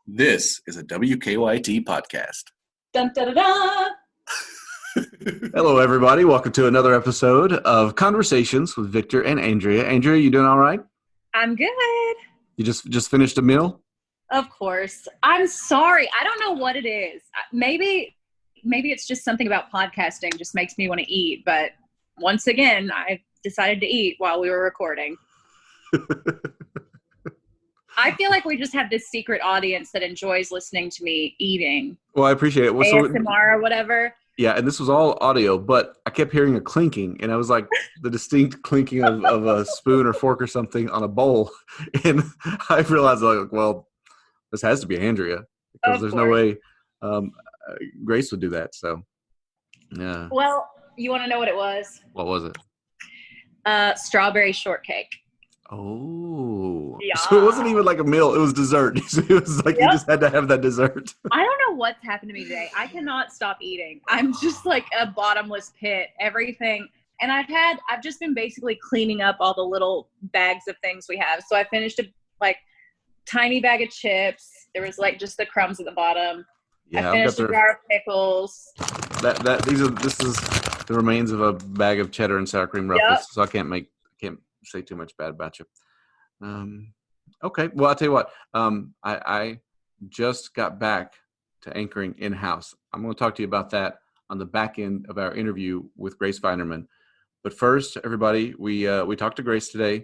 This is a WKYT podcast. Dun, da, da, da. Hello, everybody. Welcome to another episode of Conversations with Victor and Andrea. Andrea, you doing all right? I'm good. You just finished a meal? Of course. I'm sorry. I don't know what it is. Maybe it's just something about podcasting just makes me want to eat. But once again, I decided to eat while we were recording. I feel like we just have this secret audience that enjoys listening to me eating. Well, I appreciate it. Well, ASMR or whatever. Yeah, and this was all audio, but I kept hearing a clinking, and I was like the distinct clinking of a spoon or fork or something on a bowl. And I realized, like, well, this has to be Andrea because there's no way Grace would do that. So, yeah. Well, you want to know what it was? What was it? Strawberry shortcake. Oh, yeah. So it wasn't even like a meal; it was dessert. It was like You just had to have that dessert. I don't know what's happened to me today. I cannot stop eating. I'm just like a bottomless pit. Everything, and I've just been basically cleaning up all the little bags of things we have. So I finished a tiny bag of chips. There was just the crumbs at the bottom. Yeah, I finished a jar of pickles. This is the remains of a bag of cheddar and sour cream ruffles. Yep. So I can't say too much bad about you. Okay. Well, I'll tell you what, I just got back to anchoring in-house. I'm going to talk to you about that on the back end of our interview with Grace Finerman. But first, everybody, we talked to Grace today,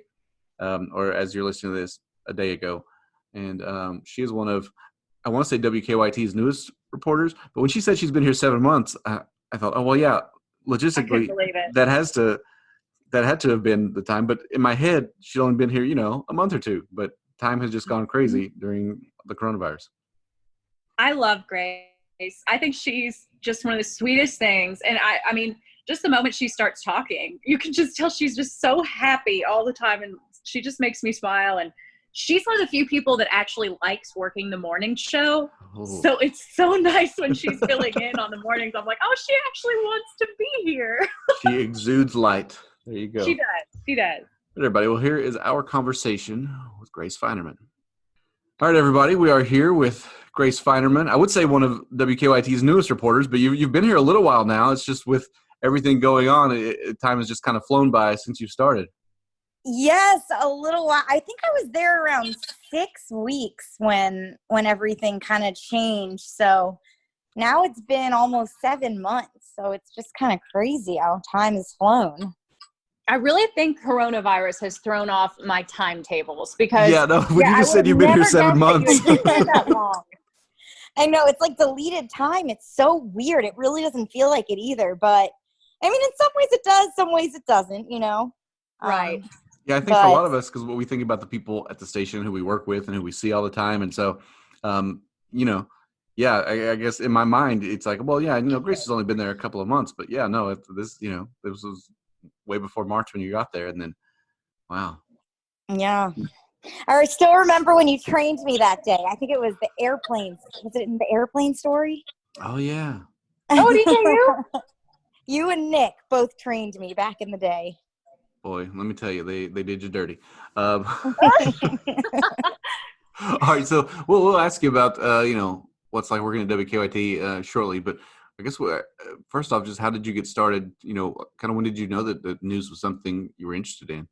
or as you're listening to this, a day ago. And she is one of, I want to say WKYT's newest reporters, but when she said she's been here 7 months, I thought, oh, well, yeah, logistically, that had to have been the time. But in my head, she'd only been here, a month or two. But time has just gone crazy during the coronavirus. I love Grace. I think she's just one of the sweetest things. And I mean, just the moment she starts talking, you can just tell she's just so happy all the time. And she just makes me smile. And she's one of the few people that actually likes working the morning show. Oh. So it's so nice when she's filling in on the mornings. I'm like, oh, she actually wants to be here. She exudes light. There you go. She does. All right, everybody. Well, here is our conversation with Grace Finerman. All right, everybody. We are here with Grace Finerman. I would say one of WKYT's newest reporters, but you've been here a little while now. It's just with everything going on, time has just kind of flown by since you started. Yes, a little while. I think I was there around 6 weeks when everything kind of changed. So now it's been almost 7 months. So it's just kind of crazy how time has flown. I really think coronavirus has thrown off my timetables because you just said you've been here 7 months. That long. I know, it's like deleted time. It's so weird. It really doesn't feel like it either. But I mean, in some ways it does, some ways it doesn't, Right. Yeah, I think for a lot of us, because what we think about the people at the station who we work with and who we see all the time. And so, I guess in my mind, it's like, well, yeah, Grace has only been there a couple of months. But yeah, no, this was way before March when you got there. And then, wow. Yeah. I still remember when you trained me that day. I think it was the airplanes. Was it in the airplane story? Oh, yeah. Oh, did you? You and Nick both trained me back in the day. Boy, let me tell you, they did you dirty. All right, so we'll ask you about, what's like working at WKYT shortly. But I guess first off, just how did you get started? Kind of when did you know that the news was something you were interested in?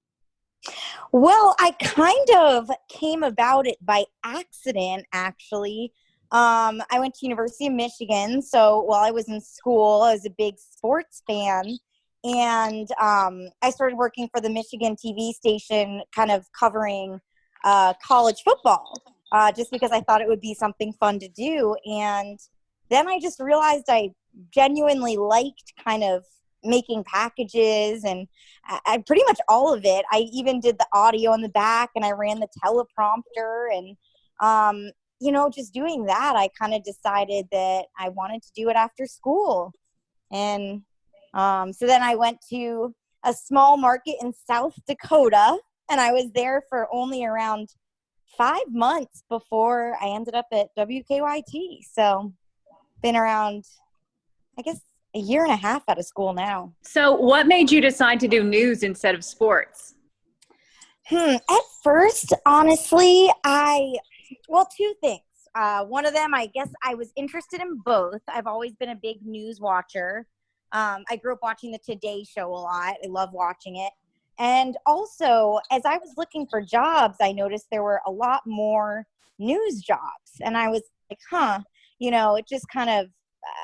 Well, I kind of came about it by accident, actually. I went to University of Michigan. So while I was in school, I was a big sports fan. And I started working for the Michigan TV station, kind of covering college football, just because I thought it would be something fun to do. And then I just realized I genuinely liked kind of making packages and I pretty much all of it. I even did the audio in the back and I ran the teleprompter and, just doing that, I kind of decided that I wanted to do it after school. And so then I went to a small market in South Dakota, and I was there for only around 5 months before I ended up at WKYT. So been around, I guess, a year and a half out of school now. So what made you decide to do news instead of sports? At first, honestly, two things. One of them, I guess I was interested in both. I've always been a big news watcher. I grew up watching the Today Show a lot. I love watching it. And also, as I was looking for jobs, I noticed there were a lot more news jobs. And I was like, it just kind of,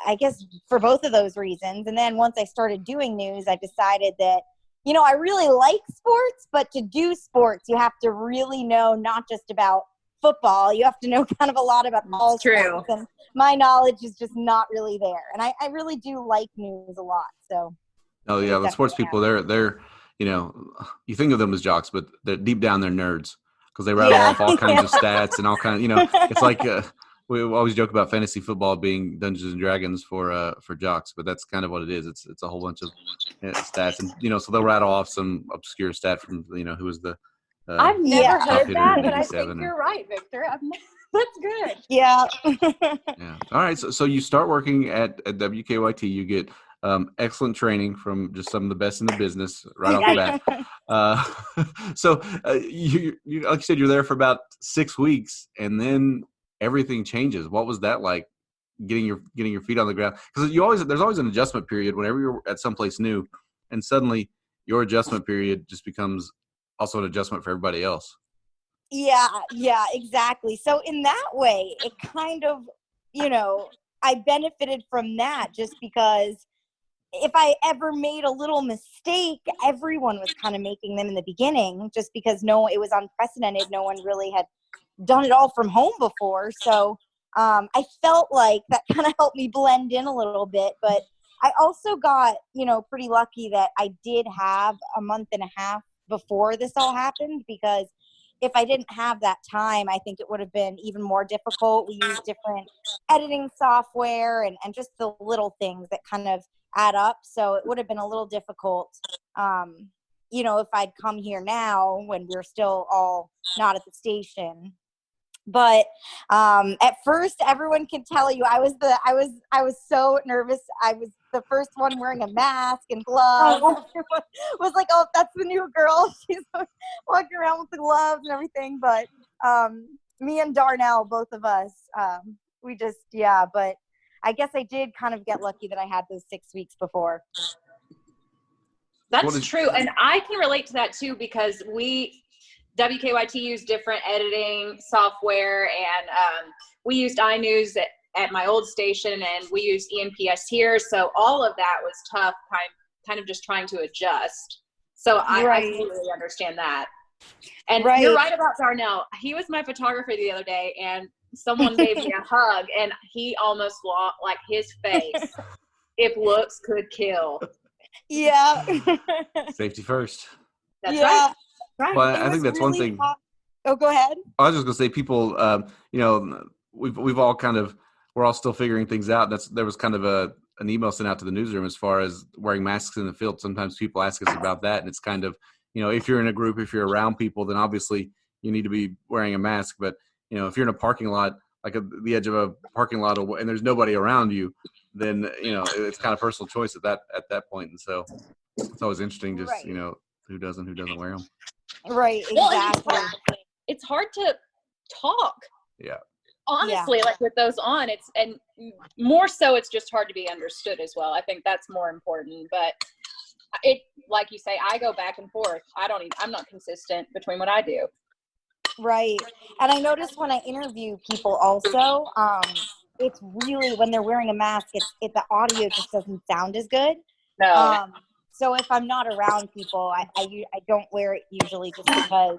I guess for both of those reasons. And then once I started doing news, I decided that, I really like sports, but to do sports, you have to really know not just about football. You have to know kind of a lot about all sports. And my knowledge is just not really there. And I really do like news a lot. So. Oh yeah, the sports people, they're you think of them as jocks, but they're deep down they're nerds because they rattle off all kinds of stats and all kinds. It's like we always joke about fantasy football being Dungeons and Dragons for jocks, but that's kind of what it is. It's a whole bunch of stats, and so they'll rattle off some obscure stat from who was the. I've never heard that, but I 87 think you're right, Victor. That's good. Yeah. Yeah. All right. So you start working at WKYT. You get excellent training from just some of the best in the business right off the bat. So you like you said, you're there for about 6 weeks, and then everything changes. What was that like? Getting your feet on the ground, because there's always an adjustment period whenever you're at someplace new, and suddenly your adjustment period just becomes also an adjustment for everybody else. Yeah, exactly. So in that way, it kind of, I benefited from that just because if I ever made a little mistake, everyone was kind of making them in the beginning just because it was unprecedented. No one really had done it all from home before. So I felt like that kind of helped me blend in a little bit. But I also got, pretty lucky that I did have a month and a half before this all happened, because if I didn't have that time, I think it would have been even more difficult. We use different editing software and just the little things that kind of add up. So it would have been a little difficult, if I'd come here now when we're still all not at the station. But at first, everyone can tell you I was so nervous. I was the first one wearing a mask and gloves. Everyone was like, "Oh, that's the new girl. She's walking around with the gloves and everything." But me and Darnell, both of us, we just But I guess I did kind of get lucky that I had those 6 weeks before. That's true, and I can relate to that too, because WKYT used different editing software, and we used iNews at my old station, and we used ENPS here. So all of that was tough, kind of just trying to adjust. So I completely understand that. And you're right about Darnell. He was my photographer the other day, and someone gave me a hug, and he almost lost, like, his face. If looks could kill. Yeah. Safety first. That's right. Right. Well, I think that's really one thing. Oh, go ahead. I was just gonna say, people, we've all we're all still figuring things out. There was kind of an email sent out to the newsroom as far as wearing masks in the field. Sometimes people ask us about that, and it's kind of, if you're in a group, if you're around people, then obviously you need to be wearing a mask. But if you're in a parking lot, like at the edge of a parking lot, and there's nobody around you, then it's kind of personal choice at that point. And so it's always interesting, just who doesn't wear them. Right, exactly. Well, it's hard to talk. Yeah. Honestly, like with those on, and more so, it's just hard to be understood as well. I think that's more important. But it, like you say, I go back and forth. I'm not consistent between what I do. Right. And I noticed when I interview people also, it's really, when they're wearing a mask, the audio just doesn't sound as good. No. So if I'm not around people, I don't wear it usually, just because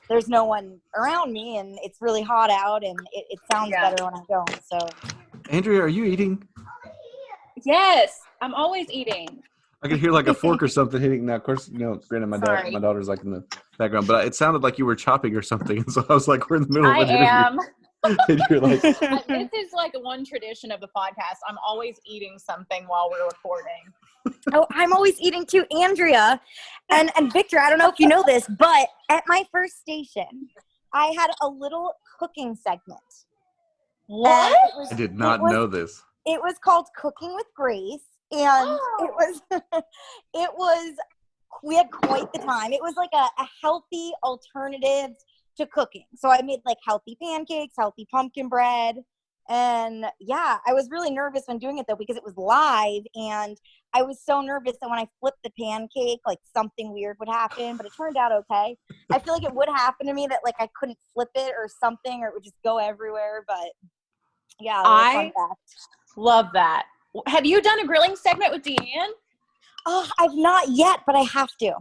there's no one around me and it's really hot out, and it sounds better when I don't. So, Andrea, are you eating? Yes, I'm always eating. I could hear like a fork or something hitting. Now, of course, granted, my daughter's like in the background, but it sounded like you were chopping or something. And so I was like, we're in the middle of an interview. I am. And you're like, this is like one tradition of the podcast. I'm always eating something while we're recording. Oh, I'm always eating too, Andrea. And Victor, I don't know if you know this, but at my first station, I had a little cooking segment. What? I did not know this. It was called Cooking with Grace, and we had quite the time. It was like a healthy alternative to cooking. So I made like healthy pancakes, healthy pumpkin bread. And yeah, I was really nervous when doing it though, because it was live, and I was so nervous that when I flipped the pancake, like something weird would happen, but it turned out okay. I feel like it would happen to me that like I couldn't flip it or something, or it would just go everywhere. But yeah, I love that. Have you done a grilling segment with Deanne? Oh, I've not yet, but I have to.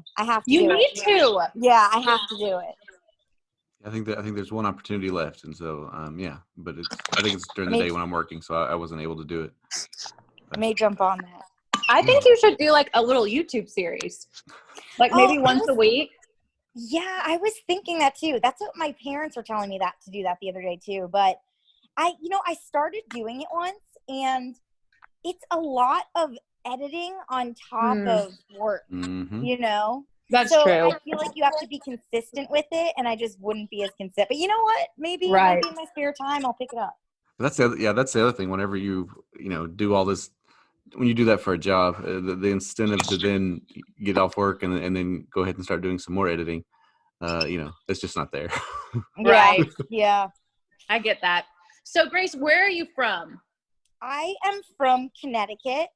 You need to. Yeah, I have to do it. I think there's one opportunity left, and so yeah. But I think it's during the day when I'm working, so I wasn't able to do it. I may jump on that. I think you should do like a little YouTube serise, like maybe once a week. Yeah, I was thinking that too. That's what my parents were telling me that to do that the other day too. But I started doing it once, and it's a lot of editing on top of work. Mm-hmm. That's so true. I feel like you have to be consistent with it, and I just wouldn't be as consistent. But you know what? Maybe in my spare time, I'll pick it up. That's the other thing. Whenever you do all this, when you do that for a job, the incentive to then get off work and then go ahead and start doing some more editing, it's just not there. Right. Yeah. I get that. So Grace, where are you from? I am from Connecticut.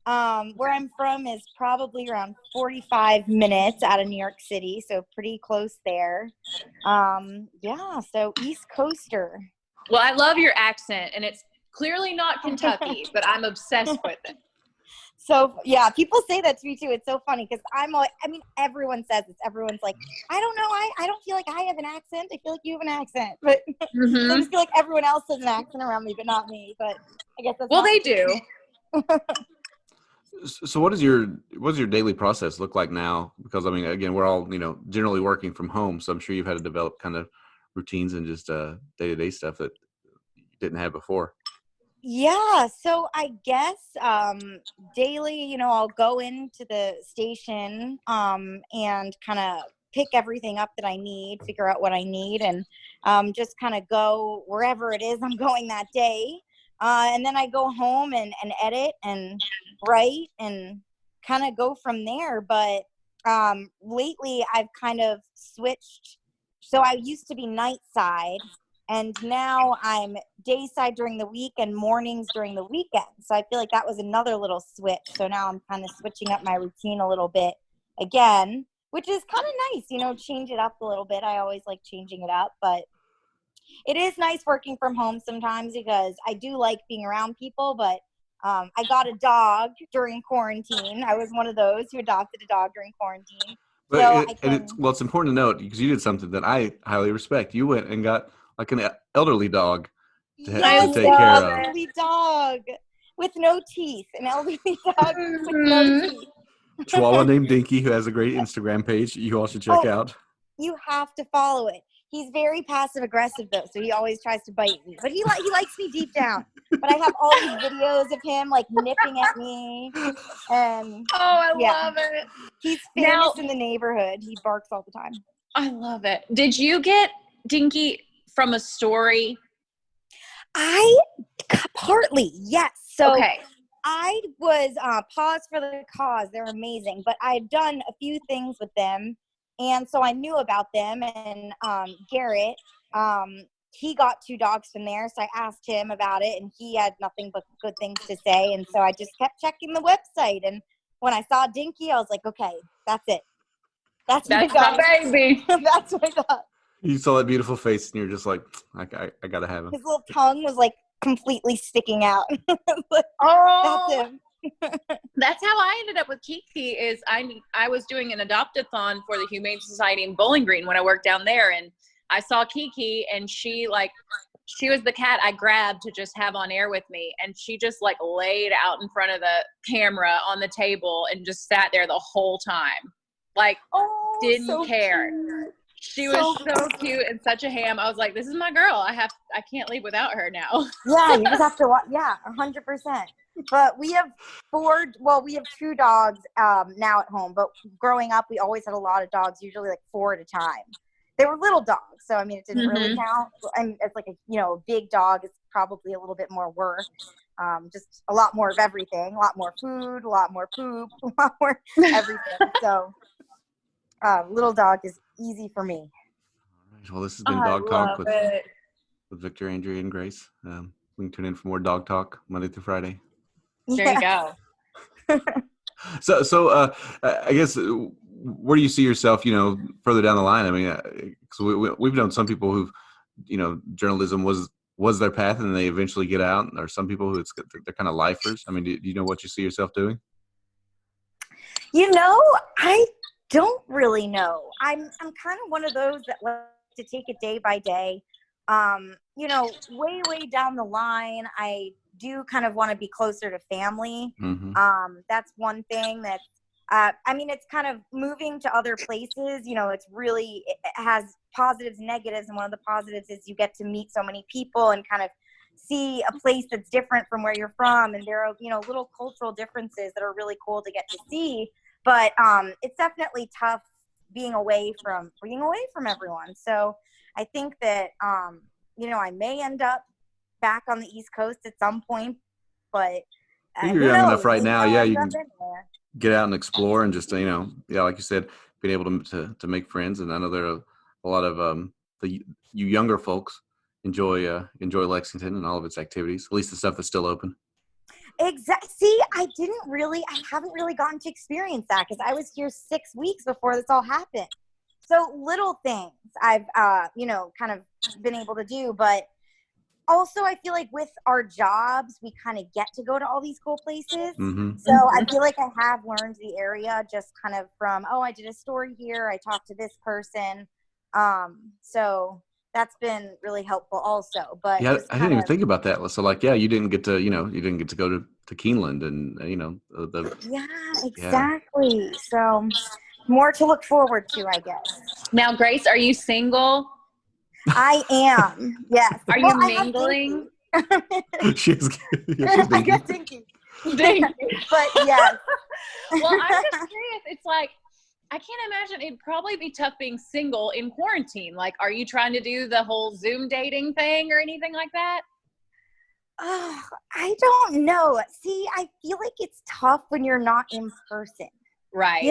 Where I'm from is probably around 45 minutes out of New York City, so pretty close there. So East Coaster. Well, I love your accent, and it's clearly not Kentucky, but I'm obsessed with it. So yeah, people say that to me too. It's so funny because everyone says this. Everyone's like, I don't know, I don't feel like I have an accent. I feel like you have an accent, but I just feel like everyone else has an accent around me, but not me. But I guess that's they do. So what does your daily process look like now? Because again, we're all generally working from home, so I'm sure you've had to develop kind of routines and just day-to-day stuff that you didn't have before. Yeah, so I guess daily, I'll go into the station and kind of pick everything up that I need, figure out what I need, and just kind of go wherever it is I'm going that day. And then I go home and edit and write and kind of go from there. But lately I've kind of switched. So I used to be night side, and now I'm day side during the week and mornings during the weekend. So I feel like that was another little switch. So now I'm kind of switching up my routine a little bit again, which is kind of nice, change it up a little bit. I always like changing it up, but it is nice working from home sometimes because I do like being around people, but I got a dog during quarantine. I was one of those who adopted a dog during quarantine. But it's important to note, because you did something that I highly respect. You went and got like an elderly dog to take care of. An elderly dog with no teeth. An elderly dog with no teeth. Chihuahua named Dinky, who has a great Instagram page you all should check out. You have to follow it. He's very passive aggressive though, so he always tries to bite me. But he likes me deep down. But I have all these videos of him like nipping at me, and love it. He's famous in the neighborhood. He barks all the time. I love it. Did you get Dinky from a story? Partly, yes. So okay. I was Paws for the Cause. They're amazing, but I've done a few things with them. And so I knew about them, and Garrett, he got 2 dogs from there. So I asked him about it, and he had nothing but good things to say. And so I just kept checking the website. And when I saw Dinky, I was like, okay, that's it. That's my baby. That's what I got. You saw that beautiful face, and you're just like, I got to have him. His little tongue was like completely sticking out. That's him. That's how I ended up with Kiki. Is I was doing an adopt-a-thon for the Humane Society in Bowling Green when I worked down there, and I saw Kiki, and she was the cat I grabbed to just have on air with me, and she just like laid out in front of the camera on the table and just sat there the whole time, like didn't care. Cute. She was so cute and such a ham. I was like, this is my girl. I can't leave without her now. Yeah, you just have to watch. Yeah, 100%. But we have 2 dogs now at home. But growing up, we always had a lot of dogs, usually like 4 at a time. They were little dogs, so I mean, it didn't really count. And it's like a big dog is probably a little bit more work. Just a lot more of everything, a lot more food, a lot more poop, a lot more everything. So little dog is easy for me. Well, this has been I Dog Talk love it. with Victor, Andrea, and Grace. We can tune in for more Dog Talk Monday through Friday. There you go. So I guess where do you see yourself, further down the line? I mean, so we've known some people who've, journalism was their path and they eventually get out, or some people who they're kind of lifers. I mean, do you know what you see yourself doing? I don't really know. I'm kind of one of those that like to take it day by day. Way down the line, I do kind of want to be closer to family. Mm-hmm. That's one thing that, it's kind of moving to other places. It has positives and negatives. And one of the positives is you get to meet so many people and kind of see a place that's different from where you're from. And there are, little cultural differences that are really cool to get to see. But it's definitely tough being away from everyone. So I think that, I may end up back on the East Coast at some point, but you're young enough right now. Yeah, you can get out and explore and just, like you said, being able to make friends. And I know there are a lot of you younger folks enjoy Lexington and all of its activities, at least the stuff that's still open. Exactly. See, I haven't really gotten to experience that because I was here 6 weeks before this all happened. So little things I've, kind of been able to do. But also I feel like with our jobs, we kind of get to go to all these cool places. Mm-hmm. So I feel like I have learned the area just kind of from, I did a story here. I talked to this person. So that's been really helpful also. But yeah, I didn't even think about that. So you didn't get to, go to Keeneland and, Yeah, exactly. Yeah. So more to look forward to, I guess. Now, Grace, are you single? I am. Yes. Are you mingling? she's I got thinking. But yes. Well, I'm just curious. It's like, I can't imagine. It'd probably be tough being single in quarantine. Like, are you trying to do the whole Zoom dating thing or anything like that? Oh, I don't know. See, I feel like it's tough when you're not in person. Right.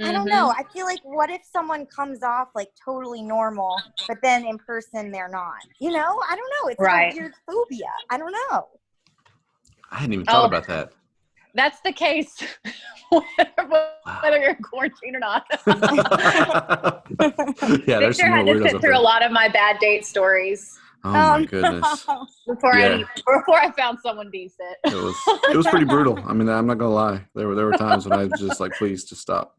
I don't know. I feel like what if someone comes off like totally normal, but then in person they're not? I don't know. It's like a weird phobia. I don't know. I hadn't even thought about that. That's the case whether you're in quarantine or not. Yeah, there's Victor had to sit through a lot of my bad date stories. Oh my goodness! Before I found someone decent. It was pretty brutal. I mean, I'm not gonna lie. There were times when I was just like, please, just stop.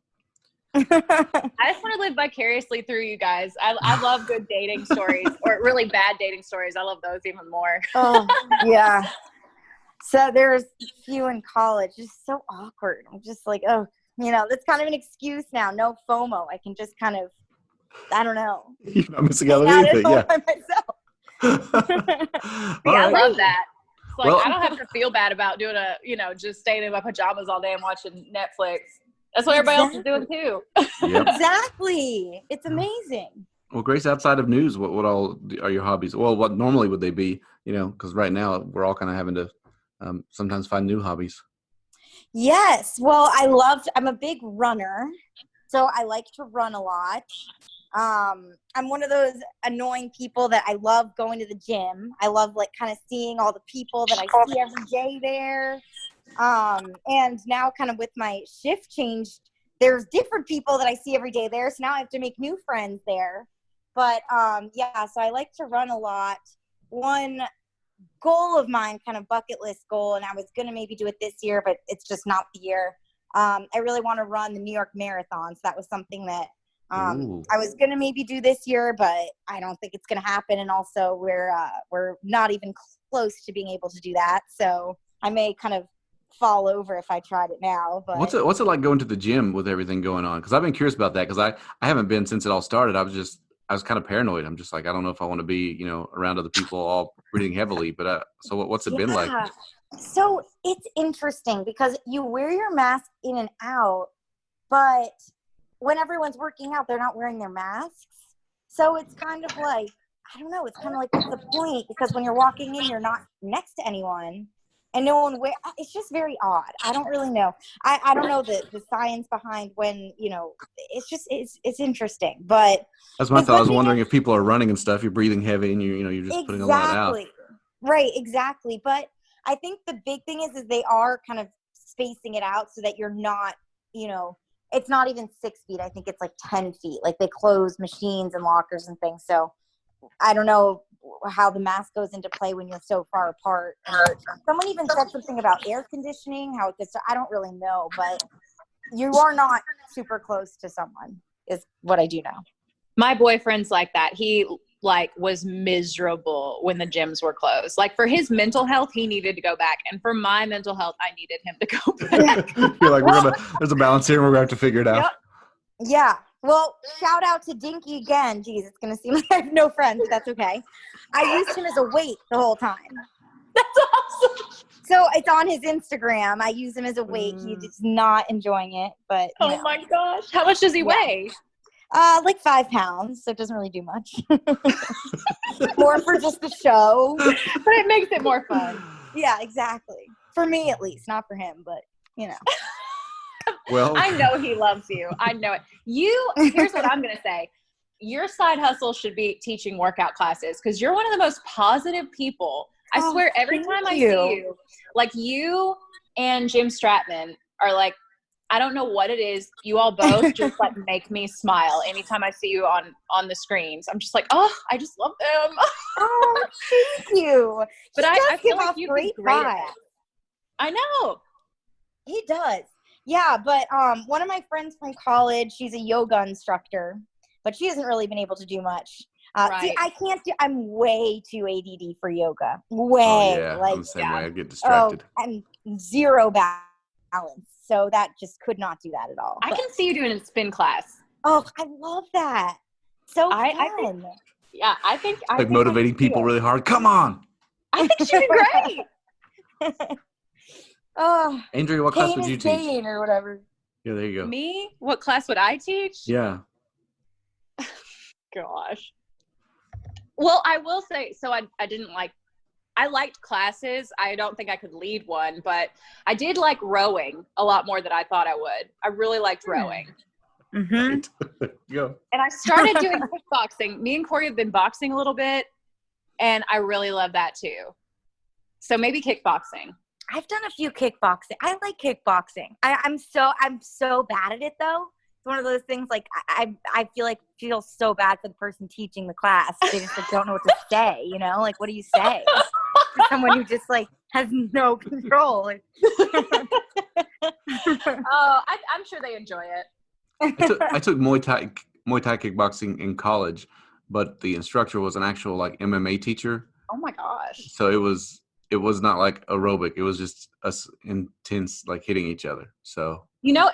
I just want to live vicariously through you guys. I love good dating stories, or really bad dating stories. I love those even more. Oh, yeah. So there's a few in college, just so awkward. I'm just like, that's kind of an excuse now. No FOMO. I can just kind of, I don't know. You're not missing out on anything. Yeah. By myself. I love that. It's like, I don't have to feel bad about doing just staying in my pajamas all day and watching Netflix. That's what everybody else is doing too. Yep. Exactly. It's amazing. Well, Grace, outside of news, what all are your hobbies? Well, what normally would they be? Because right now we're all kind of having to sometimes find new hobbies. Yes. Well, I'm a big runner, so I like to run a lot. I'm one of those annoying people that I love going to the gym. I love kind of seeing all the people that I see every day there. And now kind of with my shift change, there's different people that I see every day there. So now I have to make new friends there. But, so I like to run a lot. One goal of mine, kind of bucket list goal, and I was going to maybe do it this year, but it's just not the year. I really want to run the New York Marathon. So that was something that I was going to maybe do this year, but I don't think it's going to happen. And also we're not even close to being able to do that. So I may kind of fall over if I tried it now. But what's it like going to the gym with everything going on? Because I've been curious about that, because I haven't been since it all started. I was kind of paranoid. I'm just like, I don't know if I want to be around other people all breathing heavily. But so what's it been like? So it's interesting because you wear your mask in and out, but when everyone's working out, they're not wearing their masks. So it's kind of like, I don't know, it's kind of like, what's the point? Because when you're walking in, you're not next to anyone. and no one wear. It's just very odd. I don't really know. I don't know the science behind when, it's just, it's interesting. But that's my thought. I was wondering if people are running and stuff, you're breathing heavy and you're just putting a lot out. Right, exactly. But I think the big thing is they are kind of spacing it out so that you're not, it's not even 6 feet. I think it's like 10 feet. Like they close machines and lockers and things. So I don't know how the mask goes into play when you're so far apart. Someone even said something about air conditioning, how it gets, I don't really know, but you are not super close to someone is what I do know. My boyfriend's like that. He was miserable when the gyms were closed. Like for his mental health, he needed to go back. And for my mental health, I needed him to go back. You're like, there's a balance here and we're going to have to figure it out. Yep. Yeah. Well, shout out to Dinky again. Jeez, it's going to seem like I have no friends, but that's okay. I used him as a weight the whole time. That's awesome. So it's on his Instagram. I use him as a weight. He's not enjoying it, but oh my gosh. How much does he weigh? Like 5 pounds. So it doesn't really do much. More for just the show. But it makes it more fun. Yeah, exactly. For me, at least. Not for him, but Well, I know he loves you. I know it. Here's what I'm going to say. Your side hustle should be teaching workout classes because you're one of the most positive people. I swear every time I see you, like you and Jim Stratman are like, I don't know what it is. You all both just like make me smile anytime I see you on the screens. I'm just like, oh, I just love them. Oh, thank you. But I feel like you you'd be great at it. I know. He does. Yeah, but one of my friends from college, she's a yoga instructor, but she hasn't really been able to do much. Right. See, I can't do. I'm way too ADD for yoga. Way. Oh, yeah. I'm the same way. I get distracted. And zero balance. So that just could not do that at all. I can see you doing a spin class. Oh, I love that. So fun. I think like motivating people really hard. Come on. I think she'd be great. Oh, Andrea, what class would you teach? Or whatever. Yeah, there you go. Me? What class would I teach? Yeah. Gosh. Well, I will say, so I liked classes. I don't think I could lead one, but I did like rowing a lot more than I thought I would. I really liked rowing. Mm-hmm. Go. And I started doing kickboxing. Me and Corey have been boxing a little bit, and I really love that too. So maybe kickboxing. I've done a few kickboxing. I like kickboxing. I'm so bad at it though. It's one of those things like I feel so bad for the person teaching the class. They just don't know what to say, Like what do you say for someone who just like has no control? Oh, I'm sure they enjoy it. I took Muay Thai kickboxing in college, but the instructor was an actual like MMA teacher. Oh my gosh. So it was not like aerobic. It was just us intense, like hitting each other. So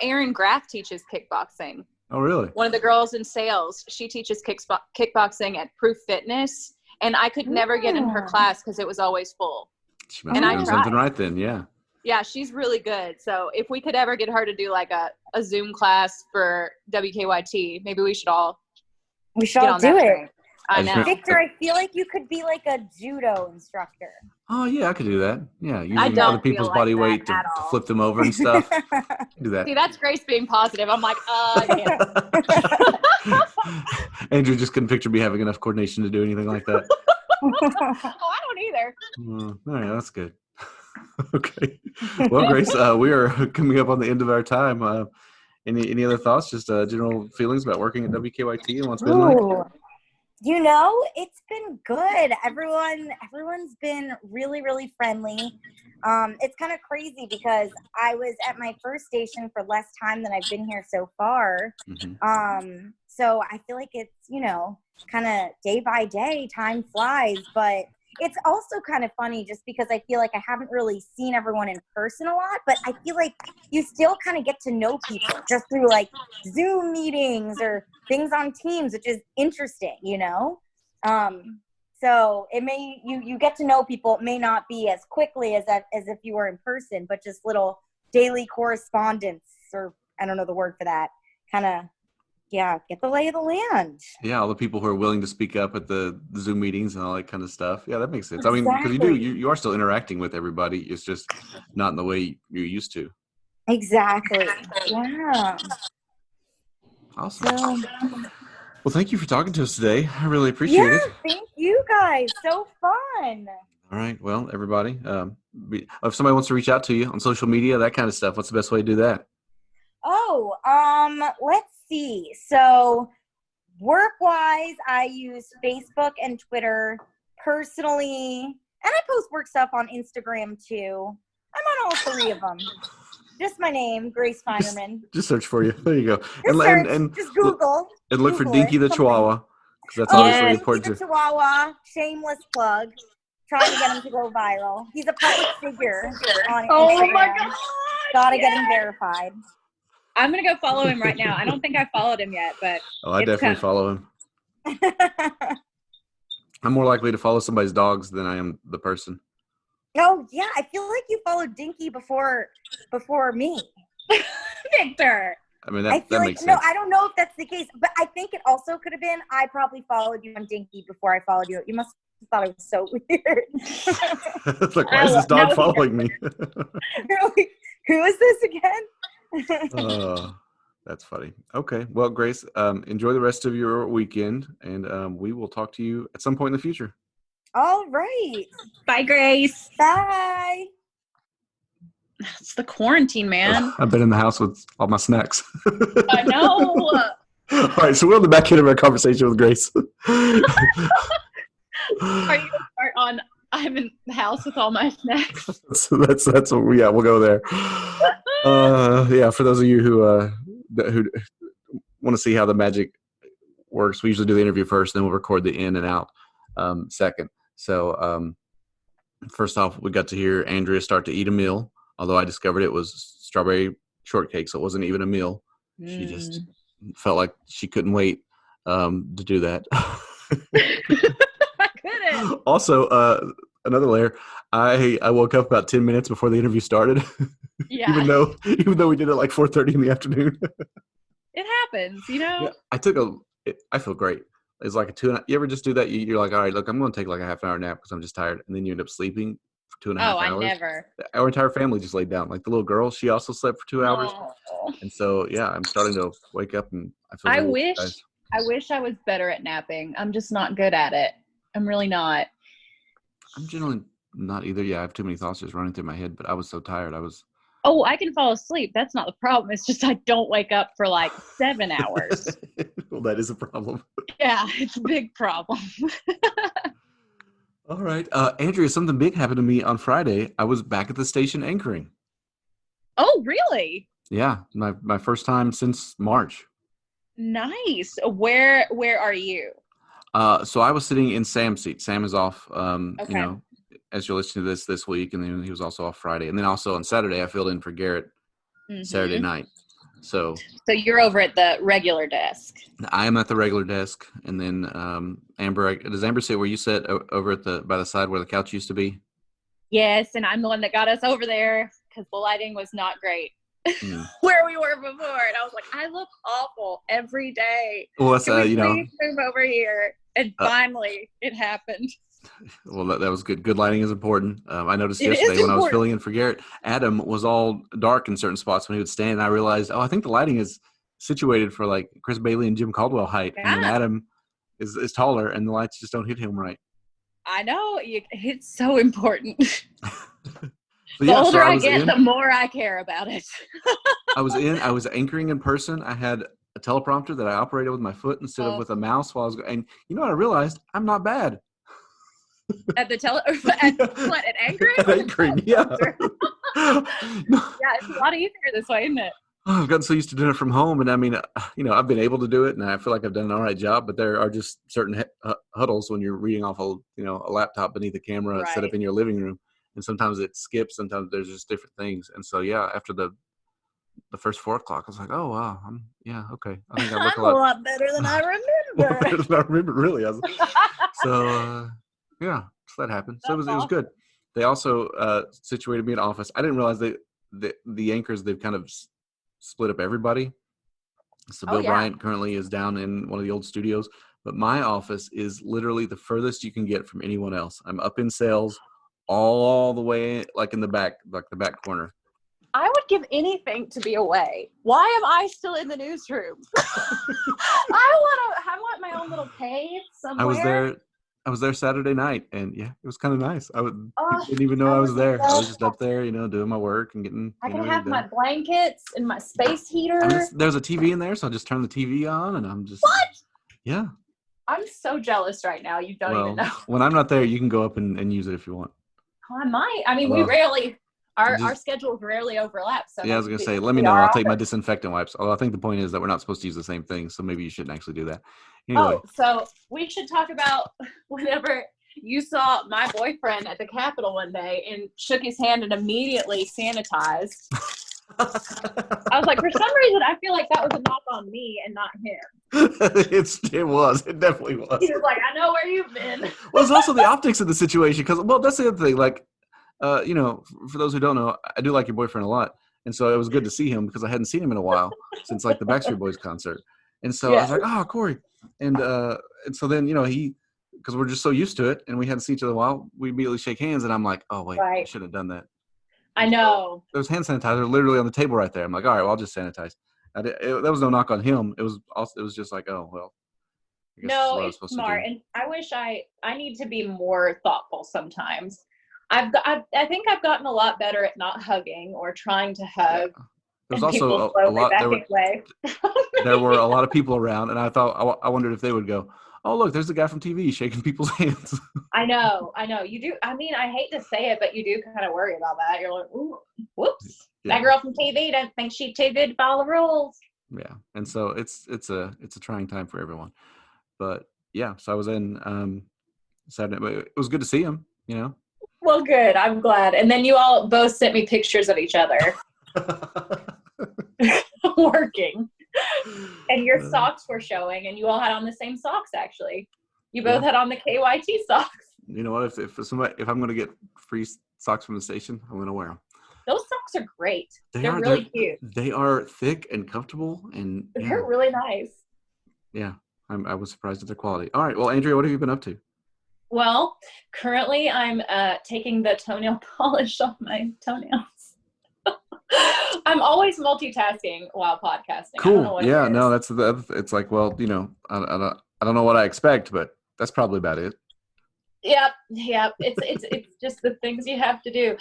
Erin Graff teaches kickboxing. Oh, really? One of the girls in sales, she teaches kickboxing at Proof Fitness, and I could never get in her class because it was always full. She must be doing something right then, yeah. Yeah, she's really good. So if we could ever get her to do like a Zoom class for WKYT, maybe we should all do it. I know. Victor, I feel like you could be like a judo instructor. Oh, yeah, I could do that. Yeah, using I don't other people's feel body like weight that to at all. flip them over and stuff. Do that. See, that's Grace being positive. I'm like, yeah. Andrew just couldn't picture me having enough coordination to do anything like that. Oh, I don't either. All right, that's good. Okay. Well, Grace, we are coming up on the end of our time. Any other thoughts? Just general feelings about working at WKYT and what's been like? It's been good. Everyone's been really, really friendly. It's kind of crazy because I was at my first station for less time than I've been here so far. Mm-hmm. So I feel like it's, kind of day by day, time flies, but it's also kind of funny just because I feel like I haven't really seen everyone in person a lot, but I feel like you still kind of get to know people just through like Zoom meetings or things on Teams, which is interesting, So it may, you get to know people. It may not be as quickly as if you were in person, but just little daily correspondence, or I don't know the word for that, kind of get the lay of the land. Yeah, all the people who are willing to speak up at the Zoom meetings and all that kind of stuff. Yeah, that makes sense. I mean, because you are still interacting with everybody. It's just not in the way you're used to. Exactly. Yeah. Awesome. So, Well, thank you for talking to us today. I really appreciate it. Thank you guys. So fun. All right. Well, everybody, if somebody wants to reach out to you on social media, that kind of stuff, what's the best way to do that? Oh, let's see. So work-wise, I use Facebook and Twitter personally, and I post work stuff on Instagram too. I'm on all three of them. Just my name, Grace Finerman. Just search for you. There you go. Just Google. And look for Dinky the Chihuahua, because that's Oh, obviously Dinky important the too. Chihuahua, shameless plug. Trying to get him to go viral. He's a public figure on Instagram. Oh my God. Gotta get him verified. I'm going to go follow him right now. I don't think I followed him yet, but. I definitely follow him. I'm more likely to follow somebody's dogs than I am the person. Oh, yeah. I feel like you followed Dinky before me. Victor. I mean, I that feel makes like, sense. no, I don't know if that's the case, but I think it also could have been I probably followed you on Dinky before I followed you. You must have thought it was so weird. It's like, why is this dog following me? Really? Who is this again? Oh, that's funny. Okay. Well, Grace, enjoy the rest of your weekend, and we will talk to you at some point in the future. All right. Bye, Grace. Bye. It's the quarantine, man. I've been in the house with all my snacks. I know. All right, so we're on the back end of our conversation with Grace. Are you going to start on I'm in the house with all my snacks? that's what we'll go there. Yeah, for those of you who want to see how the magic works, we usually do the interview first, then we'll record the in and out second. So first off, we got to hear Andrea start to eat a meal, although I discovered it was strawberry shortcake, so it wasn't even a meal. She just felt like she couldn't wait to do that. I couldn't. Also, another layer, I woke up about 10 minutes before the interview started. Yeah. even though we did it like 4:30 in the afternoon. It happens, you know? Yeah, I feel great. It's like you ever just do that? You're like, all right, look, I'm going to take like a half an hour nap because I'm just tired. And then you end up sleeping for 2.5 hours. I never. Our entire family just laid down. Like the little girl, she also slept for 2 hours. Oh. And so, yeah, I'm starting to wake up and I feel I very wish excited. I wish I was better at napping. I'm just not good at it. I'm really not. I'm generally not either. Yeah, I have too many thoughts just running through my head, but I was so tired. Oh, I can fall asleep. That's not the problem. It's just I don't wake up for like 7 hours. Well, that is a problem. Yeah, it's a big problem. All right. Andrea, something big happened to me on Friday. I was back at the station anchoring. Oh, really? Yeah, my first time since March. Nice. Where are you? So I was sitting in Sam's seat. Sam is off, Okay. as you're listening to this week, and then he was also off Friday. And then also on Saturday, I filled in for Garrett Saturday night. So you're over at the regular desk. I am at the regular desk. And then Amber, does Amber sit where you sit over by the side where the couch used to be? Yes, and I'm the one that got us over there because the lighting was not great where we were before. And I was like, I look awful every day. Well, that's, Can we please move over here? And finally, it happened. Well, that was good. Good lighting is important. I noticed yesterday when I was filling in for Garrett, Adam was all dark in certain spots when he would stand. And I realized, I think the lighting is situated for like Chris Bailey and Jim Caldwell height. Yeah. And then Adam is taller and the lights just don't hit him right. I know. It's so important. The older I get, the more I care about it. I was anchoring in person. I had a teleprompter that I operated with my foot instead of with a mouse while I was going. And you know what I realized? I'm not bad. At anchoring? At anchoring, yeah. Yeah, it's a lot easier this way, isn't it? Oh, I've gotten so used to doing it from home, and I mean, I've been able to do it, and I feel like I've done an all right job. But there are just certain huddles when you're reading off a laptop beneath the camera set up in your living room, and sometimes it skips. Sometimes there's just different things, and so yeah, after the first 4 o'clock, I was like, oh wow, okay. I think I look a lot better than I remember. Better than I remember, really. So yeah, so that happened. So it was good. They also situated me in an office. I didn't realize the anchors, they've kind of split up everybody. So Oh, Bill yeah. Bryant currently is down in one of the old studios, but my office is literally the furthest you can get from anyone else. I'm up in sales all the way like in the back, like the back corner. I would give anything to be away. Why am I still in the newsroom? I want my own little cave somewhere. I was there Saturday night, and yeah, it was kind of nice. People didn't even know I I was would there. I love was just up there, doing my work and getting I can everything have my done. blankets and my space heater. I mean, there's a TV in there, so I'll just turn the TV on, and I'm just yeah. I'm so jealous right now. You don't even know. When I'm not there, you can go up and use it if you want. I might. I mean, Hello. we rarely. Our schedules rarely overlap. So yeah, I was gonna say, let me know. I'll take my disinfectant wipes. Although I think the point is that we're not supposed to use the same thing, so maybe you shouldn't actually do that. Anyway. Oh, so we should talk about whenever you saw my boyfriend at the Capitol one day and shook his hand and immediately sanitized. I was like, for some reason, I feel like that was a knock on me and not him. It definitely was. He was like, I know where you've been. Well, it's also the optics of the situation because, that's the other thing. Like, for those who don't know, I do like your boyfriend a lot. And so it was good to see him because I hadn't seen him in a while since like the Backstreet Boys concert. And so I was like, oh, Corey. And so then, because we're just so used to it and we hadn't seen each other in a while, we immediately shake hands and I'm like, oh, wait, I shouldn't have done that. I know. There was hand sanitizer literally on the table right there. I'm like, all right, well, I'll just sanitize. That was no knock on him. It was just like, oh, well. No, it's smart. And I wish I need to be more thoughtful sometimes. I think I've gotten a lot better at not hugging or trying to hug. Yeah. There's also a lot. There were a lot of people around, and I wondered if they would go, oh, look, there's the guy from TV shaking people's hands. I know. You do. I mean, I hate to say it, but you do kind of worry about that. You're like, ooh, whoops. Yeah. That girl from TV doesn't think she's too good to follow the rules. Yeah, and so it's a trying time for everyone. But yeah, so I was in Saturday, but it was good to see him. Well, good. I'm glad. And then you all both sent me pictures of each other working. And your socks were showing, and you all had on the same socks, actually. You both had on the KYT socks. You know what? If I'm going to get free socks from the station, I'm going to wear them. Those socks are great. They're really cute. They are thick and comfortable, and they're really nice. Yeah, I was surprised at their quality. All right. Well, Andrea, what have you been up to? Well, currently I'm taking the toenail polish off my toenails. I'm always multitasking while podcasting. Cool. Yeah. No, it's like, well, I don't know what I expect, but that's probably about it. Yep. It's just the things you have to do.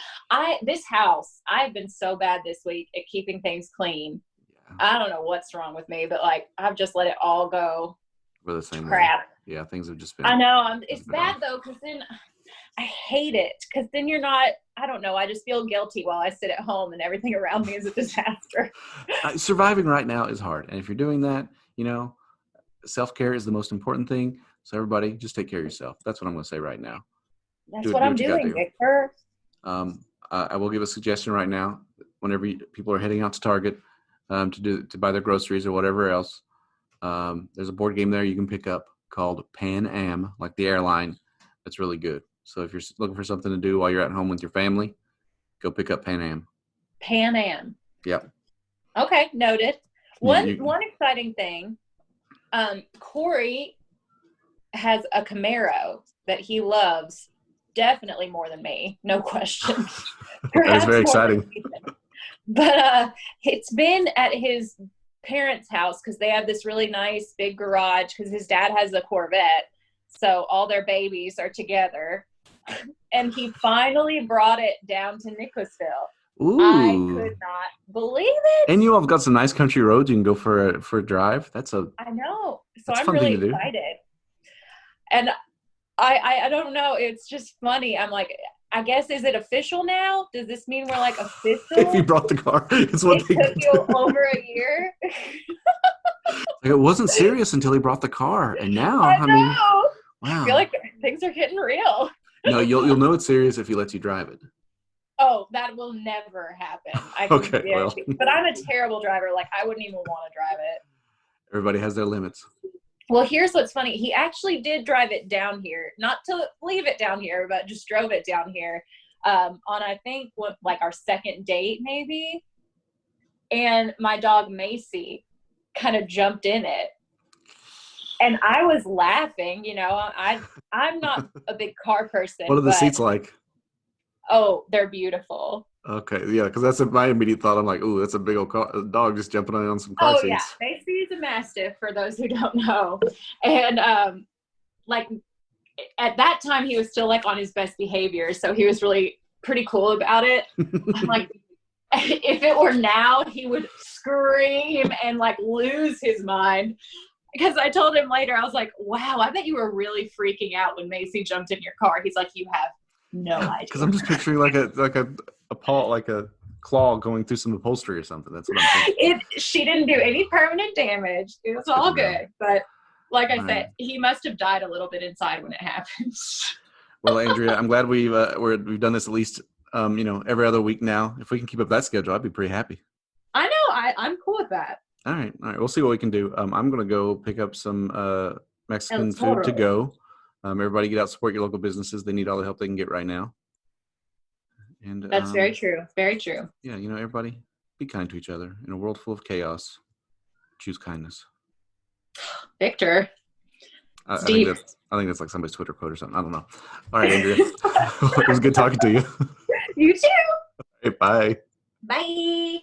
This house, I've been so bad this week at keeping things clean. Yeah. I don't know what's wrong with me, but like I've just let it all go. We're the same crap. Way. Yeah, things have just been. I know. It's bad though, because then I hate it. Because then you're not. I don't know. I just feel guilty while I sit at home and everything around me is a disaster. Surviving right now is hard, and if you're doing that, self-care is the most important thing. So everybody, just take care of yourself. That's what I'm going to say right now. That's what I'm doing, Victor. I will give a suggestion right now. Whenever people are heading out to Target to buy their groceries or whatever else, there's a board game there you can pick up called Pan Am, like the airline. That's really good. So if you're looking for something to do while you're at home with your family, go pick up Pan Am. Pan Am. Yep. Okay, noted. One exciting thing, Corey has a Camaro that he loves definitely more than me, no question. That's very exciting. But it's been at his parents' house because they have this really nice big garage because his dad has a Corvette, so all their babies are together. And he finally brought it down to Nicholasville. Ooh. I could not believe it. And you all have got some nice country roads you can go for a drive. I know. So I'm really excited. And I don't know. It's just funny. I'm like, I guess, is it official now? Does this mean we're like official? If he brought the car, it's what it took you over a year. It wasn't serious until he brought the car, and now I mean, wow. I feel like things are getting real. No, you'll know it's serious if he lets you drive it. Oh, that will never happen. Okay, well. But I'm a terrible driver. Like, I wouldn't even want to drive it. Everybody has their limits. Well, here's what's funny. He actually did drive it down here. Not to leave it down here, but just drove it down here on, I think, like our second date maybe. And my dog Macy kind of jumped in it. And I was laughing, you know, I'm not a big car person. What are the seats like? Oh, they're beautiful. Okay, yeah, because that's my immediate thought. I'm like, ooh, that's a big old dog just jumping on some car seats. Oh, yeah. Macy is a Mastiff, for those who don't know. And, like, at that time, he was still, like, on his best behavior, so he was really pretty cool about it. I'm like, if it were now, he would scream and, like, lose his mind. Because I told him later, I was like, wow, I bet you were really freaking out when Macy jumped in your car. He's like, you have no idea. Because I'm just picturing like a paw, like a claw going through some upholstery or something. That's what I'm thinking. She didn't do any permanent damage. It was all good. But like I said, he must have died a little bit inside when it happened. Well, Andrea, I'm glad we've done this at least every other week now. If we can keep up that schedule, I'd be pretty happy. I know. I'm cool with that. All right. We'll see what we can do. I'm going to go pick up some Mexican food to go. Everybody get out, support your local businesses. They need all the help they can get right now. And that's very true. Very true. Yeah, everybody be kind to each other. In a world full of chaos, choose kindness. Victor. I think that's like somebody's Twitter quote or something. I don't know. All right, Andrea. It was good talking to you. You too. Hey, bye. Bye.